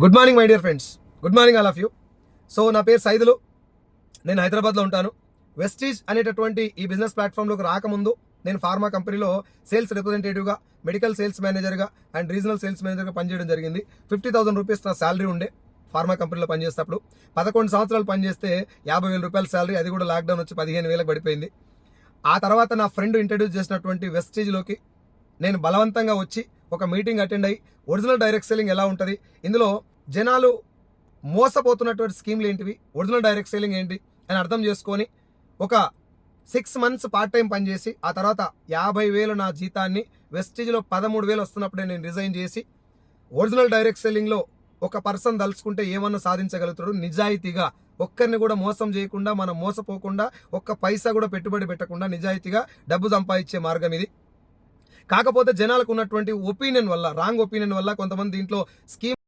Good morning my dear friends, good morning all of you. So నా పేరు సైదులు, నేను హైదరాబాద్లో ఉంటాను. వెస్టీజ్ అనేటటువంటి ఈ బిజినెస్ ప్లాట్ఫామ్లోకి రాకముందు నేను ఫార్మా కంపెనీలో సేల్స్ రిప్రజెంటేటివ్గా, మెడికల్ సేల్స్ మేనేజర్గా అండ్ రీజనల్ సేల్స్ మేనేజర్గా పనిచేయడం జరిగింది. 50,000 రూపీస్ నా శాలరీ ఉండే ఫార్మా కంపెనీలో పనిచేసేటప్పుడు. 11 సంవత్సరాలు పనిచేస్తే 50,000 రూపాయల శాలరీ, అది కూడా లాక్డౌన్ వచ్చి 15,000 పడిపోయింది. ఆ తర్వాత నా ఫ్రెండ్ ఇంట్రడ్యూస్ చేసినటువంటి వెస్టీజ్లోకి నేను బలవంతంగా వచ్చి ఒక మీటింగ్ అటెండ్ అయ్యి ఒరిజినల్ డైరెక్ట్ సెల్లింగ్ ఎలా ఉంటుంది, ఇందులో జనాలు మోసపోతున్నటువంటి స్కీమ్లు ఏంటివి, ఒరిజినల్ డైరెక్ట్ సెల్లింగ్ ఏంటి అని అర్థం చేసుకొని ఒక 6 మంత్స్ పార్ట్ టైం పనిచేసి ఆ తర్వాత 50,000 నా జీతాన్ని వెస్టీజ్లో 13,000 వస్తున్నప్పుడే నేను రిజైన్ చేసి ఒరిజినల్ డైరెక్ట్ సెల్లింగ్లో ఒక పర్సన్ దలుచుకుంటే ఏమన్నా సాధించగలుగుతాడు. నిజాయితీగా ఒక్కరిని కూడా మోసం చేయకుండా, మనం మోసపోకుండా, ఒక్క పైసా కూడా పెట్టుబడి పెట్టకుండా నిజాయితీగా డబ్బు సంపాదించే మార్గం ఇది. కాకపోతే జనాలకు ఉన్నటువంటి ఒపీనియన్ వల్ల, రాంగ్ ఒపీనియన్ వల్ల కొంతమంది దీంట్లో స్కీమ్